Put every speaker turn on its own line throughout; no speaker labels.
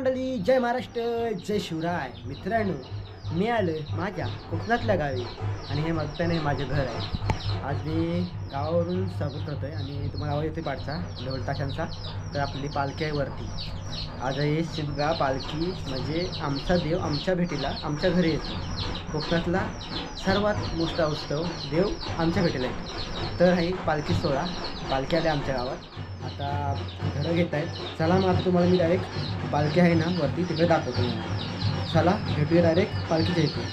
मंडळी, जय महाराष्ट्र, जय शिवराय. मित्रांनो, मी आलो माझ्या कोकणातल्या गावी आणि हे बघताना माझे घर आहे. आज मी गावावरून स्वागत करतो आहे आणि तुम्हाला आवाज येते पाठचा ढोल ताशांचा. तर आपली पालखी आहे वरती. आज हे शिमगा पालखी म्हणजे आमचा देव आमच्या भेटीला आमच्या घरी येतो. कोकणातला सर्वात मोठा उत्सव देव आमच्या भेटीला येतो. तर ही पालखी सोहळा, पालखी आल्या आमच्या गावात. आता घरं घेत आहेत. चला मग आता तुम्हाला मी डायरेक्ट पालखी आहे ना वरती तिकडे दाखवतो. चला भेटूया डायरेक्ट पालखीच्या इथे.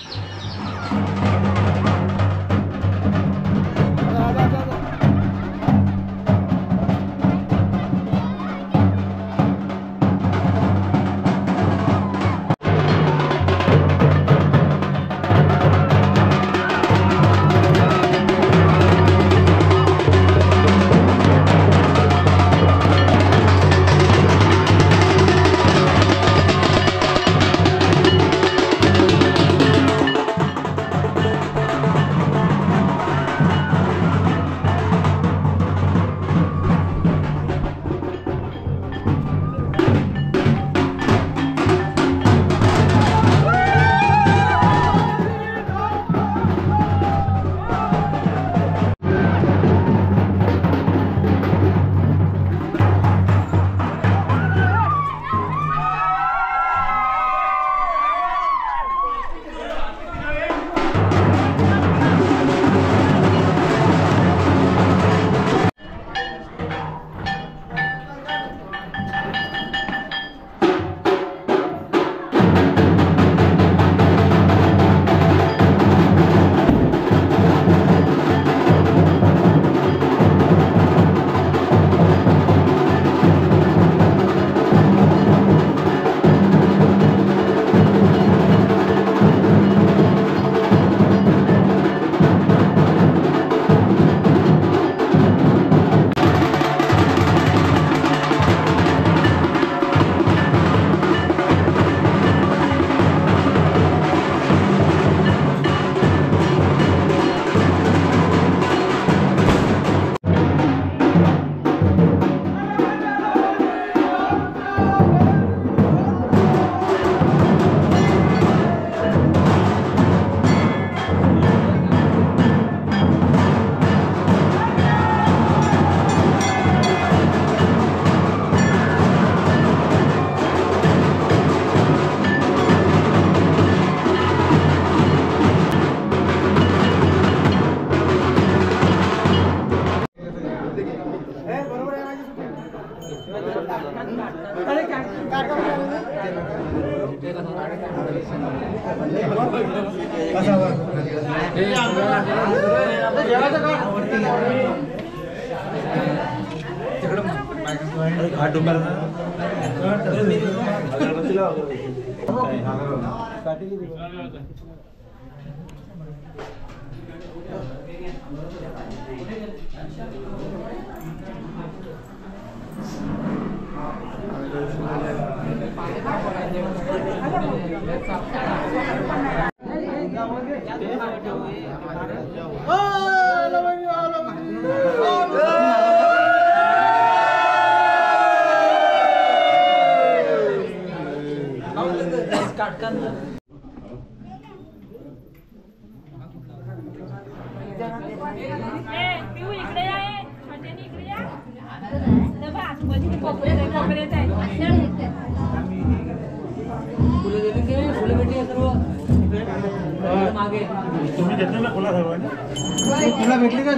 भेटली का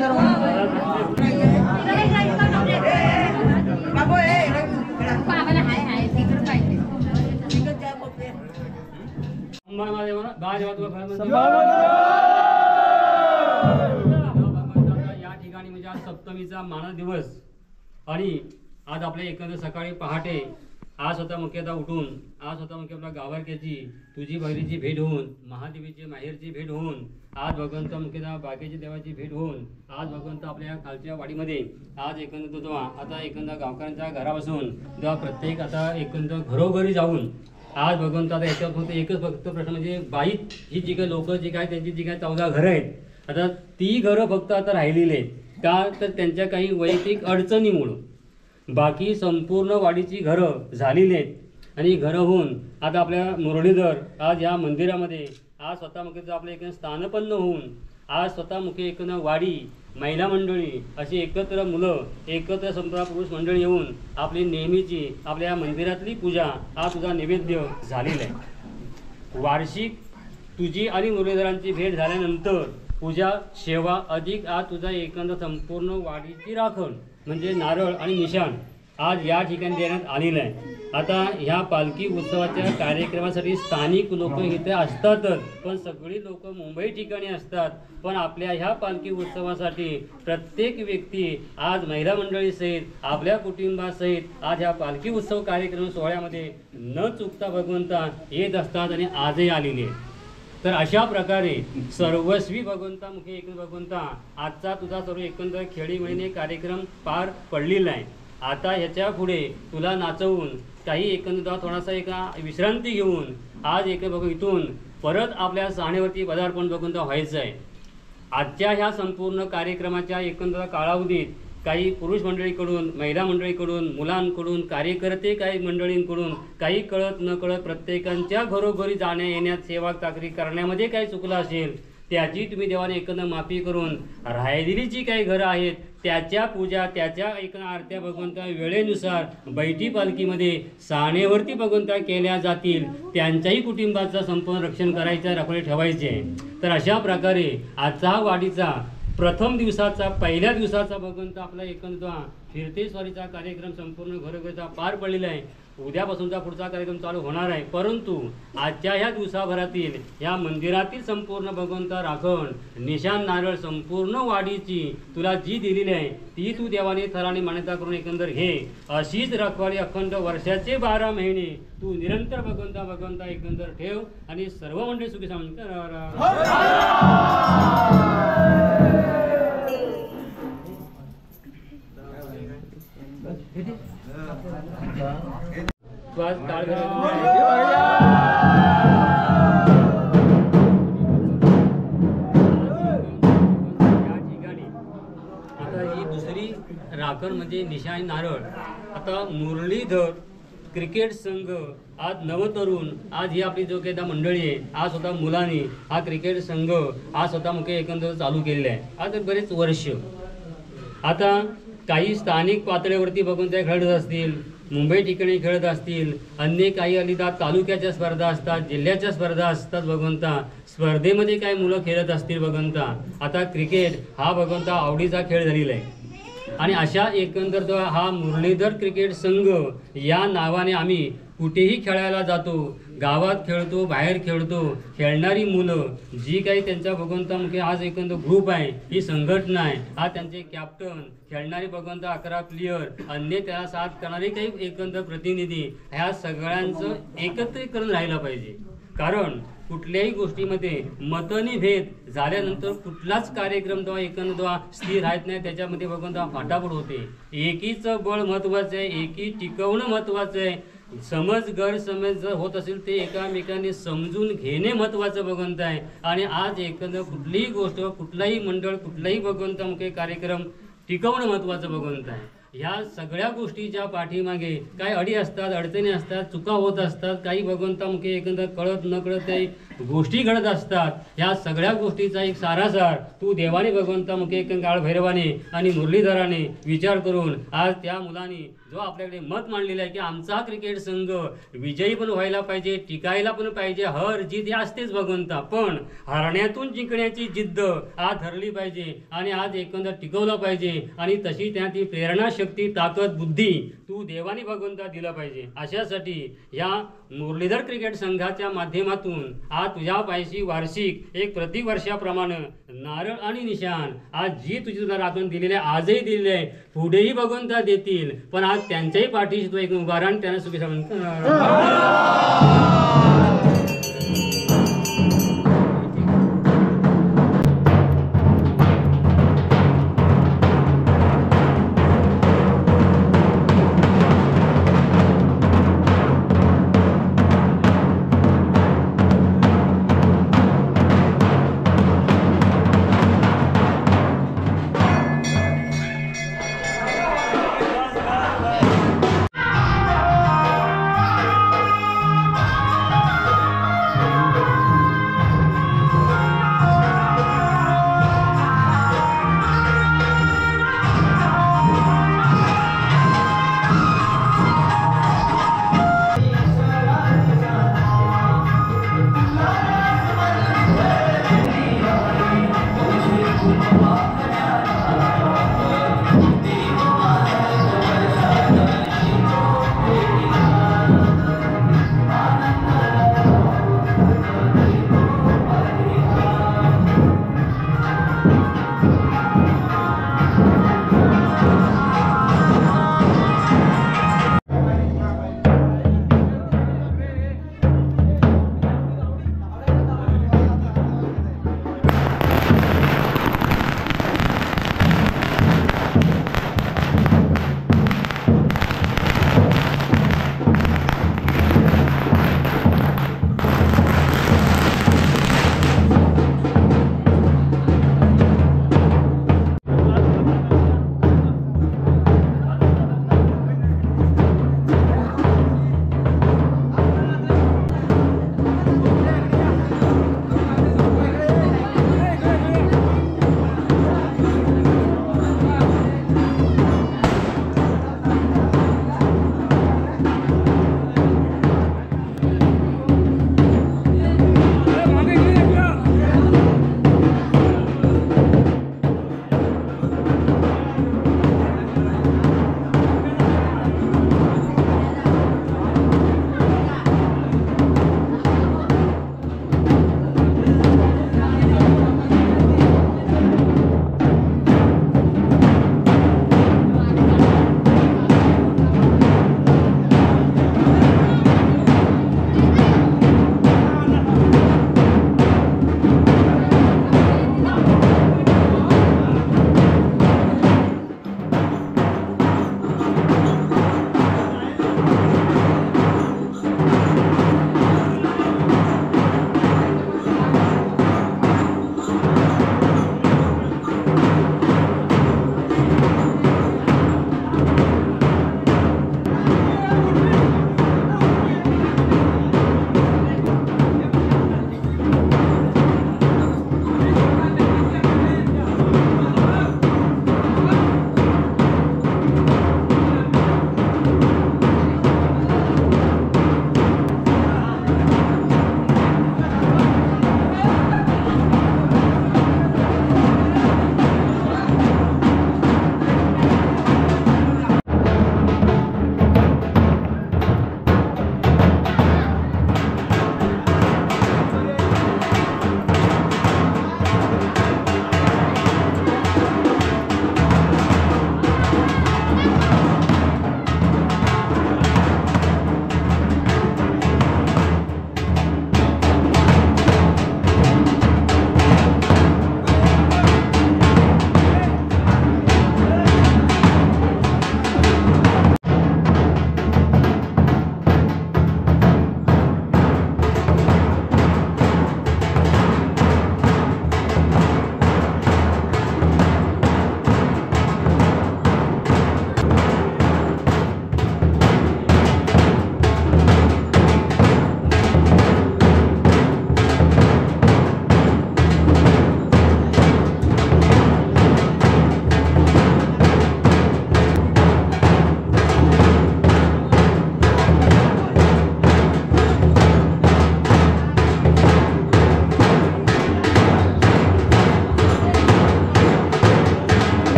सर्व
या ठिकाणी म्हणजे आज सप्तमीचा मानस दिवस आणि आज आपल्या एकंदर सकाळी पहाटे आज स्वतः मुख्यतः उठून आज स्वतः मुख्य आपल्या गावारक्याची तुझी बहिरीची भेट होऊन महादेवीची माहेरची भेट होऊन आज भगवंत मुख्यतः बागेची देवाची भेट होऊन आज भगवंत आपल्या खालच्या वाडीमध्ये आज एकंदर जेव्हा आता एकंदर गावकऱ्यांच्या घरापासून जेव्हा प्रत्येक आता एकंदर घरोघरी जाऊन आज भगवंत आता याच्यावर फक्त एकच फक्त प्रश्न म्हणजे बाईत ही जी काही लोक जी काय त्यांची जी काय 14 घरं आहेत आता ती घरं फक्त आता राहिलेली आहेत का तर त्यांच्या काही वैयक्तिक अडचणीमुळं बाकी संपूर्ण वाडीची घरं झालेली आहेत आणि घरहून आता आपल्या मुरलीधर आज या मंदिरामध्ये आज स्वतःमुखीचं आपलं एक स्थानपन्न होऊन आज स्वतःमुखी एक वाडी महिला मंडळी अशी एकत्र मुलं एकत्र संपूर्ण पुरुष मंडळी येऊन आपली नेहमीची आपल्या मंदिरातली पूजा हा तुझा नैवेद्य झालेला आहे. वार्षिक तुझी आणि मुरलीधरांची भेट झाल्यानंतर पूजा सेवा अधिक आज तुझा एकंदर संपूर्ण वाडीची राखण म्हणजे नारळ आणि निशाण आज या ठिकाणी देण्यात आलेलं आहे. आता ह्या पालखी उत्सवाच्या कार्यक्रमासाठी स्थानिक लोक इथे असतातच, पण सगळी लोक मुंबई ठिकाणी असतात. पण आपल्या ह्या पालखी उत्सवासाठी प्रत्येक व्यक्ती आज महिला मंडळीसहित आपल्या कुटुंबासहित आज ह्या पालखी उत्सव कार्यक्रम सोहळ्यामध्ये न चुकता भगवंता येत असतात आणि आजही आलेले आहेत. तर अशा प्रकारे सर्वस्वी भगवंतामुखे एक भगवंता आजचा तुझा सर्व एकंदर खेळी महिने कार्यक्रम पार पडलेला आहे. आता ह्याच्या पुढे तुला नाचवून काही एकंदर थोडासा एका विश्रांती घेऊन आज एक बघू इथून परत आपल्या साणेवरती पदार्पण भगवंता व्हायचं आहे. आजच्या ह्या संपूर्ण कार्यक्रमाच्या एकंदर कालावधीत काही पुरुष मंडळीकडून महिला मंडळीकडून मुलांकडून कार्यकर्ते काही मंडळींकडून काही कळत न कळत प्रत्येकांच्या घरोघरी जाण्या येण्यात सेवा चाकरी करण्यामध्ये काही चुकलं असेल त्याची तुम्ही देवाने एकंदर माफी करून राहिलेली जी काही घरं आहेत त्याच्या पूजा त्याच्या एकंदर आरत्या भगवंता वेळेनुसार बैठी पालखीमध्ये साणेवरती भगवंता केल्या जातील. त्यांच्याही कुटुंबाचं संपूर्ण रक्षण करायचं राखोळे ठेवायचे. तर अशा प्रकारे आजचा वाडीचा प्रथम दिवसाचा पहिल्या दिवसाचा भगवंता आपला एकंदर फिरते स्वारीचा कार्यक्रम संपूर्ण घरोघरीचा पार पडलेला आहे. उद्यापासूनचा पुढचा कार्यक्रम चालू होणार आहे. परंतु आजच्या ह्या दिवसाभरातील ह्या मंदिरातील संपूर्ण भगवंता राखण निशाण नारळ संपूर्ण वाडीची तुला जी दिलेली आहे ती तू देवाने थराने मान्यता करून एकंदर घे. अशीच रखवाली अखंड वर्षाचे 12 महिने तू निरंतर भगवंता एकंदर ठेव आणि सर्व मंडळी सुखी सामंत राखण म्हणजे निशाणी नारळ. आता मुरलीधर क्रिकेट संघ आज नवतरुण आज ही आपली जो काही मंडळी आहे आज स्वतः मुलांनी हा क्रिकेट संघ आज स्वतः मुखे एकंदर चालू केलेला आहे. आज बरेच वर्ष आता काही स्थानिक पातळीवरती बघून ते खेळत असतील, मुंबई ठिकाणी खेळत असतील, अन्य काही अलिदा तालुक्याच्या स्पर्धा असतात, जिल्ह्याच्या स्पर्धा असतात. भगवंता स्पर्धेमध्ये काही मुलं खेळत असतील भगवंता. आता क्रिकेट हा भगवंता आवडीचा खेळ झालेला आहे आणि अशा एकंदर जो हा मुरलीधर क्रिकेट संघ या नावाने आम्ही कुठेही खेळायला जातो, गावात खेळतो, बाहेर खेळतो. खेळणारी मुलं जी काही त्यांच्या भगवंतामुखे आज एकंदर ग्रुप आहे ही संघटना आहे. हा त्यांचे कॅप्टन खेळणारे भगवंता 11 प्लेयर अन्य त्याला साथ करणारे काही एकंदर प्रतिनिधी ह्या सगळ्यांचं एकत्रीकरण राहिलं पाहिजे. कारण कुठल्याही गोष्टीमध्ये मतनी भेद झाल्यानंतर कुठलाच कार्यक्रम तेव्हा एकंदर स्थिर राहत नाही. त्याच्यामध्ये भगवंता फाटाफट होते. एकीचं बळ महत्वाचं आहे, एकी टिकवणं महत्वाचं आहे. समज गैरसमज जर होत असेल ते एकामेकांनी समजून घेणे महत्वाचं भगवंत आहे. आणि आज एकंदर कुठलीही गोष्ट कुठलाही मंडळ कुठलाही भगवंतामुखे कार्यक्रम टिकवणं महत्वाचं भगवंत आहे. ह्या सगळ्या गोष्टीच्या पाठीमागे काही अडी असतात, अडचणी असतात, चुका होत असतात, काही भगवंतामुखे एकंदर कळत न कळत काही गोष्टी घडत असतात. ह्या सगळ्या गोष्टीचा एक सारासार तू देवाने भगवंतामुखे एक काळ भैरवाने आणि मुरलीधराने विचार करून आज त्या मुलांनी जो आपल्याकडे मत मांडलेला आहे की आमचा क्रिकेट संघ विजयी पण व्हायला पाहिजे, टिकायला पण पाहिजे. हर जिद्द ही असतेच भगवंता, पण हरण्यातून जिंकण्याची जिद्द आज धरली पाहिजे आणि आज एकंदर टिकवलं पाहिजे. आणि तशी त्या ती प्रेरणा शक्ती ताकद बुद्धी तू देवानी भगवंता दिला पाहिजे. अशासाठी या मुरलीधर क्रिकेट संघाच्या माध्यमातून आज तुझ्या पायशी वार्षिक एक प्रतिवर्षाप्रमाणे नारळ आणि निशाण आज जी तुझी तुला राखून दिलेले आजही दिलेले आहे, पुढेही भगवंता देतील. पण आज त्यांच्याही पाठीशी तो एक उभा राहा, त्यांना सुखी सामंत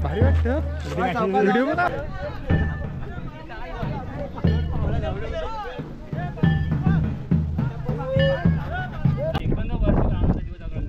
भारी वाटतं व्हिडिओ
एकंदर वर्ष आनंद दिवस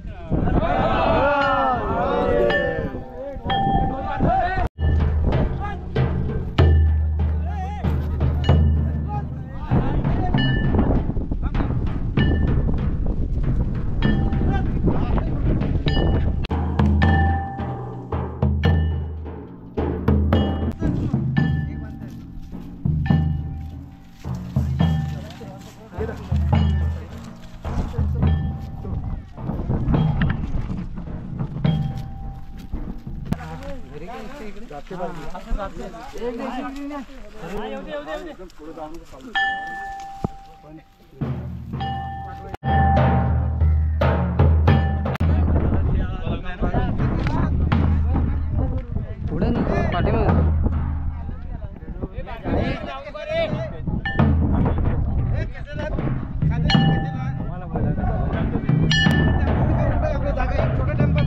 पुढे पाठीमागे
छोटा टेम्पो